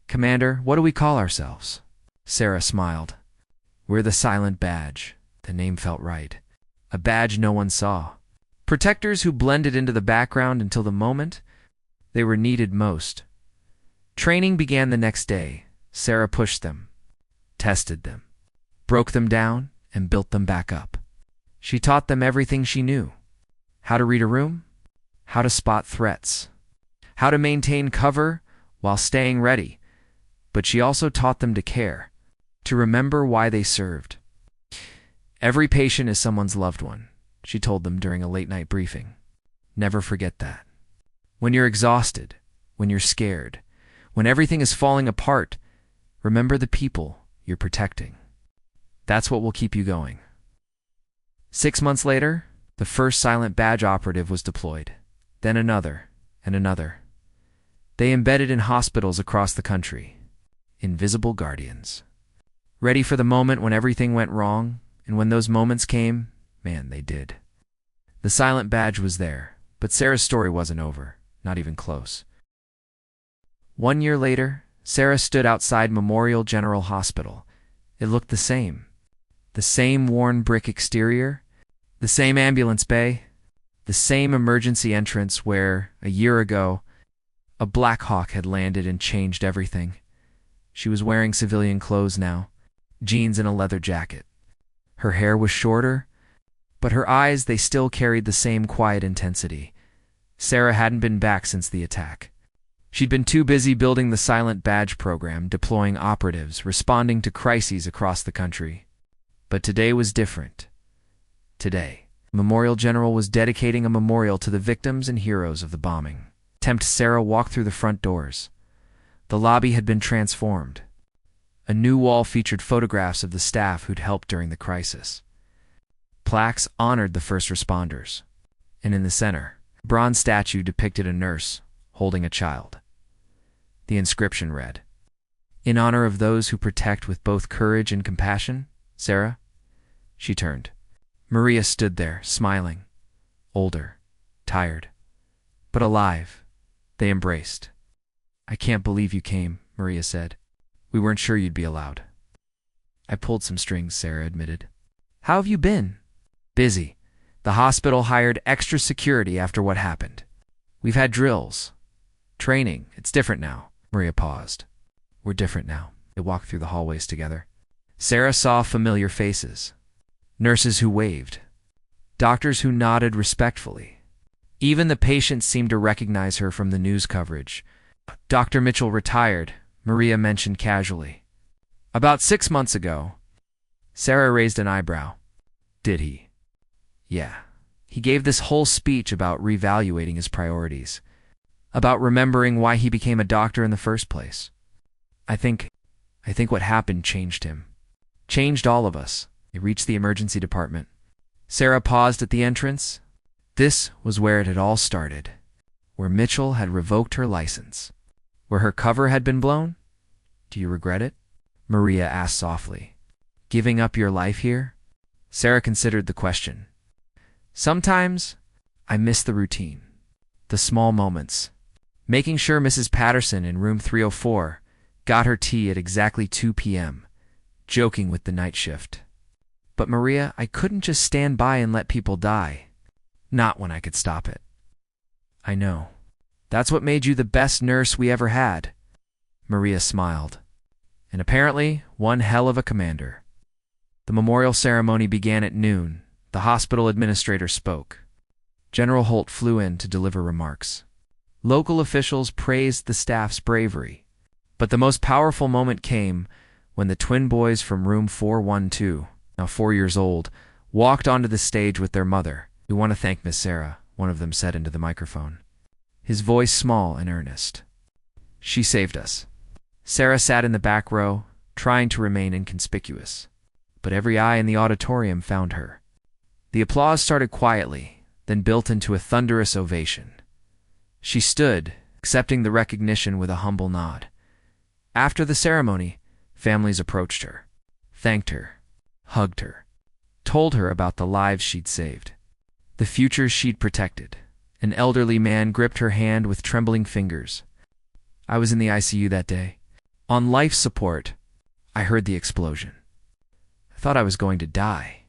"Commander, what do we call ourselves?" Sarah smiled. "We're the Silent Badge." The name felt right. A badge no one saw. Protectors who blended into the background until the moment they were needed most. Training began the next day. Sarah pushed them, tested them, broke them down, and built them back up. She taught them everything she knew: how to read a room, how to spot threats, how to maintain cover while staying ready. But she also taught them to care, to remember why they served. "Every patient is someone's loved one," she told them during a late-night briefing. "Never forget that. When you're exhausted, when you're scared, when everything is falling apart, remember the people you're protecting. That's what will keep you going." 6 months later, the first Silent Badge operative was deployed. Then another, and another. They embedded in hospitals across the country. Invisible guardians. Ready for the moment when everything went wrong, and when those moments came, man, they did. The Silent Badge was there, but Sarah's story wasn't over, not even close. 1 year later, Sarah stood outside Memorial General Hospital. It looked the same. The same worn brick exterior, the same ambulance bay, the same emergency entrance where, a year ago, a Black Hawk had landed and changed everything. She was wearing civilian clothes now, jeans and a leather jacket. Her hair was shorter, but her eyes, they still carried the same quiet intensity. Sarah hadn't been back since the attack. She'd been too busy building the Silent Badge program, deploying operatives, responding to crises across the country. But today was different. Today, Memorial General was dedicating a memorial to the victims and heroes of the bombing. Sarah walked through the front doors. The lobby had been transformed. A new wall featured photographs of the staff who'd helped during the crisis. Plaques honored the first responders. And in the center, a bronze statue depicted a nurse holding a child. The inscription read, "In honor of those who protect with both courage and compassion, Sarah." She turned. Maria stood there, smiling. Older, tired, but alive. They embraced. "I can't believe you came," Maria said. "We weren't sure you'd be allowed." "I pulled some strings," Sarah admitted. "How have you been?" "Busy. The hospital hired extra security after what happened. We've had drills. Training. It's different now." Maria paused. "We're different now." They walked through the hallways together. Sarah saw familiar faces. Nurses who waved. Doctors who nodded respectfully. Even the patients seemed to recognize her from the news coverage. "Dr. Mitchell retired," Maria mentioned casually. "About 6 months ago." Sarah raised an eyebrow. Did he? Yeah. He gave this whole speech about reevaluating his priorities, about remembering why he became a doctor in the first place. I think what happened changed him. Changed all of us. He reached the emergency department. Sarah paused at the entrance. This was where it had all started, where Mitchell had revoked her license, where her cover had been blown. Do you regret it? Maria asked softly. Giving up your life here? Sarah considered the question. Sometimes I miss the routine, the small moments. Making sure Mrs. Patterson in room 304 got her tea at exactly 2 p.m., joking with the night shift. But Maria, I couldn't just stand by and let people die. Not when I could stop it. I know. That's what made you the best nurse we ever had. Maria smiled. And apparently, one hell of a commander. The memorial ceremony began at noon. The hospital administrator spoke. General Holt flew in to deliver remarks. Local officials praised the staff's bravery. But the most powerful moment came when the twin boys from room 412, now 4 years old, walked onto the stage with their mother. We want to thank Miss Sarah, one of them said into the microphone. His voice small and earnest. She saved us. Sarah sat in the back row, trying to remain inconspicuous. But every eye in the auditorium found her. The applause started quietly, then built into a thunderous ovation. She stood, accepting the recognition with a humble nod. After the ceremony, families approached her, thanked her, hugged her, told her about the lives she'd saved, the futures she'd protected. An elderly man gripped her hand with trembling fingers. I was in the ICU that day. On life support, I heard the explosion. I thought I was going to die,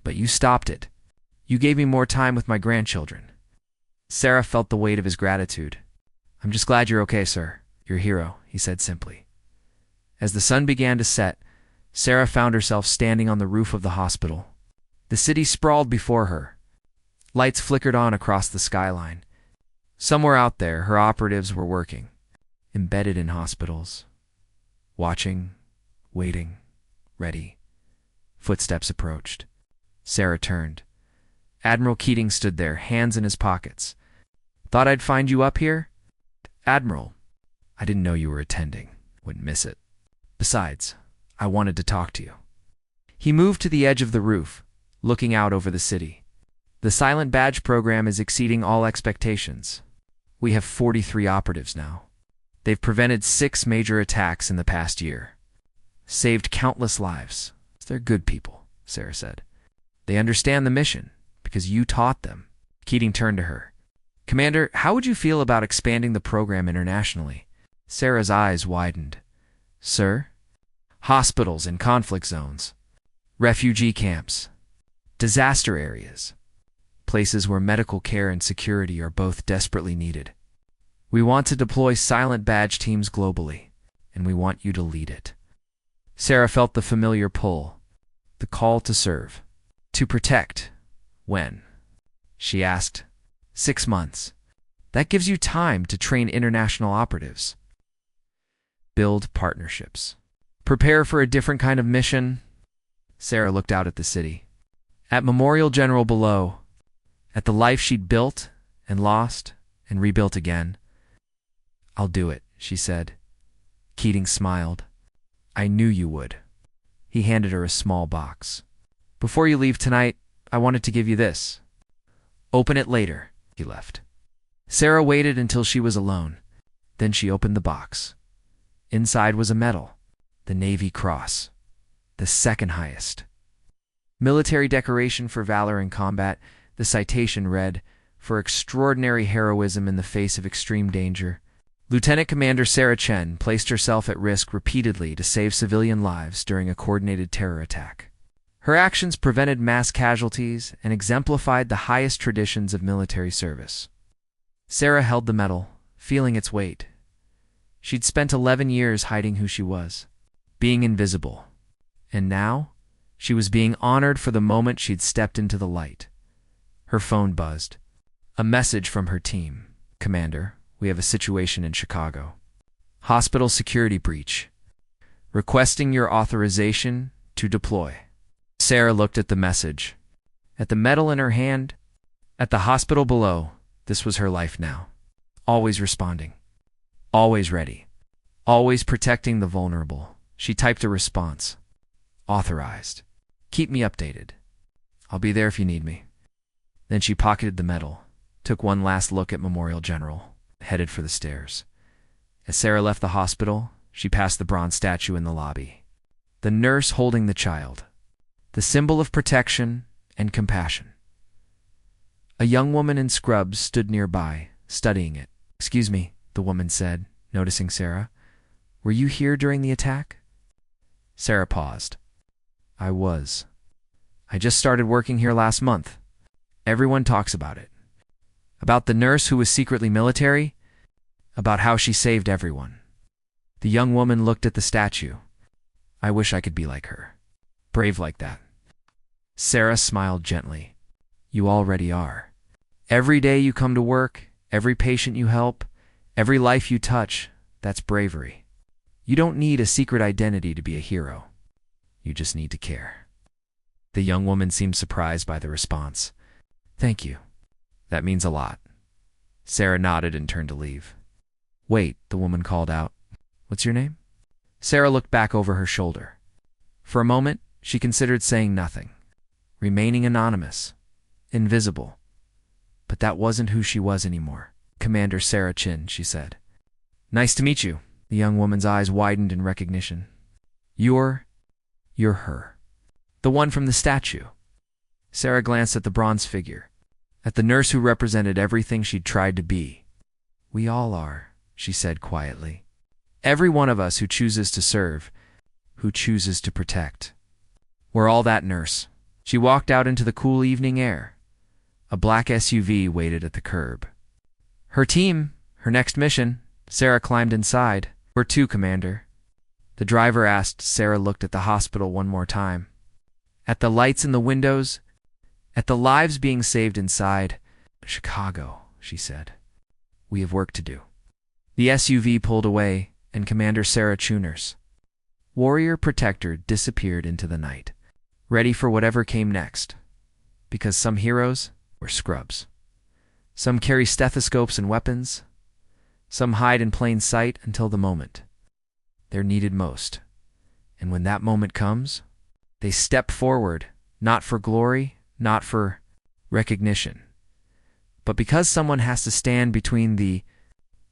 but you stopped it. You gave me more time with my grandchildren. Sarah felt the weight of his gratitude. I'm just glad you're okay, sir. You're a hero, he said simply. As the sun began to set, Sarah found herself standing on the roof of the hospital. The city sprawled before her. Lights flickered on across the skyline. Somewhere out there, her operatives were working, embedded in hospitals. Watching, waiting, ready. Footsteps approached. Sarah turned. Admiral Keating stood there, hands in his pockets. Thought I'd find you up here? Admiral, I didn't know you were attending. Wouldn't miss it. Besides, I wanted to talk to you. He moved to the edge of the roof, looking out over the city. The Silent Badge program is exceeding all expectations. We have 43 operatives now. They've prevented 6 major attacks in the past year. Saved countless lives. They're good people, Sarah said. They understand the mission, because you taught them. Keating turned to her. Commander, how would you feel about expanding the program internationally? Sarah's eyes widened. Sir? Hospitals in conflict zones. Refugee camps. Disaster areas. Places where medical care and security are both desperately needed. We want to deploy Silent Badge teams globally, and we want you to lead it. Sarah felt the familiar pull, the call to serve. To protect. When? She asked. 6 months. That gives you time to train international operatives. Build partnerships. Prepare for a different kind of mission. Sarah looked out at the city. At Memorial General below. At the life she'd built and lost and rebuilt again. I'll do it, she said. Keating smiled. I knew you would. He handed her a small box. Before you leave tonight, I wanted to give you this. Open it later. He left. Sarah waited until she was alone. Then she opened the box. Inside was a medal, the Navy Cross, the second highest. Military decoration for valor in combat, the citation read, for extraordinary heroism in the face of extreme danger. Lieutenant Commander Sarah Chen placed herself at risk repeatedly to save civilian lives during a coordinated terror attack. Her actions prevented mass casualties and exemplified the highest traditions of military service. Sarah held the medal, feeling its weight. She'd spent 11 years hiding who she was, being invisible. And now, she was being honored for the moment she'd stepped into the light. Her phone buzzed. A message from her team. Commander, we have a situation in Chicago. Hospital security breach. Requesting your authorization to deploy. Sarah looked at the message, at the medal in her hand, at the hospital below. This was her life now. Always responding. Always ready. Always protecting the vulnerable. She typed a response. Authorized. Keep me updated. I'll be there if you need me. Then she pocketed the medal, took one last look at Memorial General, headed for the stairs. As Sarah left the hospital, she passed the bronze statue in the lobby. The nurse holding the child. The symbol of protection and compassion. A young woman in scrubs stood nearby, studying it. "Excuse me," the woman said, noticing Sarah. "Were you here during the attack?" Sarah paused. "I was. I just started working here last month. Everyone talks about it. About the nurse who was secretly military, about how she saved everyone." The young woman looked at the statue. "I wish I could be like her. Brave like that." Sarah smiled gently. "You already are. Every day you come to work, every patient you help, every life you touch, that's bravery. You don't need a secret identity to be a hero. You just need to care." The young woman seemed surprised by the response. "Thank you. That means a lot." Sarah nodded and turned to leave. "Wait," the woman called out. "What's your name?" Sarah looked back over her shoulder. For a moment, she considered saying nothing, remaining anonymous, invisible. But that wasn't who she was anymore. "Commander Sarah Chin," she said. "Nice to meet you." The young woman's eyes widened in recognition. You're her. The one from the statue." Sarah glanced at the bronze figure, at the nurse who represented everything she'd tried to be. "We all are," she said quietly. "Every one of us who chooses to serve, who chooses to protect. We're all that nurse." She walked out into the cool evening air. A black SUV waited at the curb. Her team, her next mission. Sarah climbed inside. "Where to, Commander?" The driver asked. Sarah looked at the hospital one more time. At the lights in the windows, at the lives being saved inside. "Chicago," she said. "We have work to do." The SUV pulled away, and Commander Sarah Chuners, warrior protector, disappeared into the night, ready for whatever came next. Because some heroes were scrubs. Some carry stethoscopes and weapons. Some hide in plain sight until the moment they're needed most. And when that moment comes, they step forward, not for glory, not for recognition, but because someone has to stand between the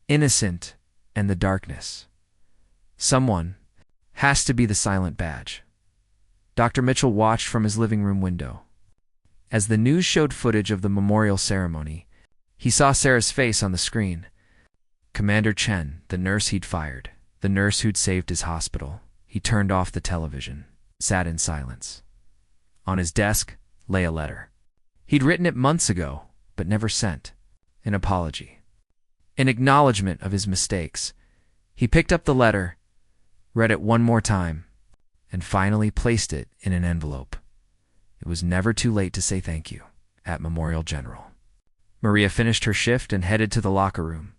innocent and the darkness. Someone has to be the silent badge. Dr. Mitchell watched from his living room window. As the news showed footage of the memorial ceremony, he saw Sarah's face on the screen. Commander Chen, the nurse he'd fired, the nurse who'd saved his hospital. He turned off the television, sat in silence. On his desk lay a letter. He'd written it months ago, but never sent. An apology. An acknowledgement of his mistakes. He picked up the letter, read it one more time, and finally placed it in an envelope. It was never too late to say thank you at Memorial General. Maria finished her shift and headed to the locker room.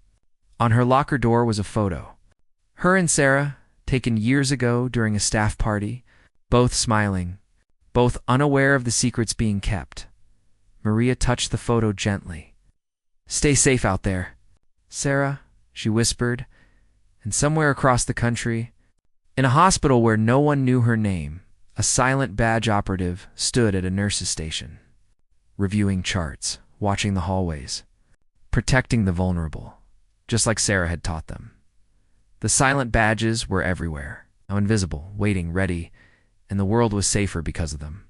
On her locker door was a photo. Her and Sarah, taken years ago during a staff party, both smiling, both unaware of the secrets being kept. Maria touched the photo gently. "Stay safe out there, Sarah," she whispered, and somewhere across the country, in a hospital where no one knew her name, a silent badge operative stood at a nurse's station, reviewing charts, watching the hallways, protecting the vulnerable, just like Sarah had taught them. The silent badges were everywhere, now invisible, waiting, ready, and the world was safer because of them.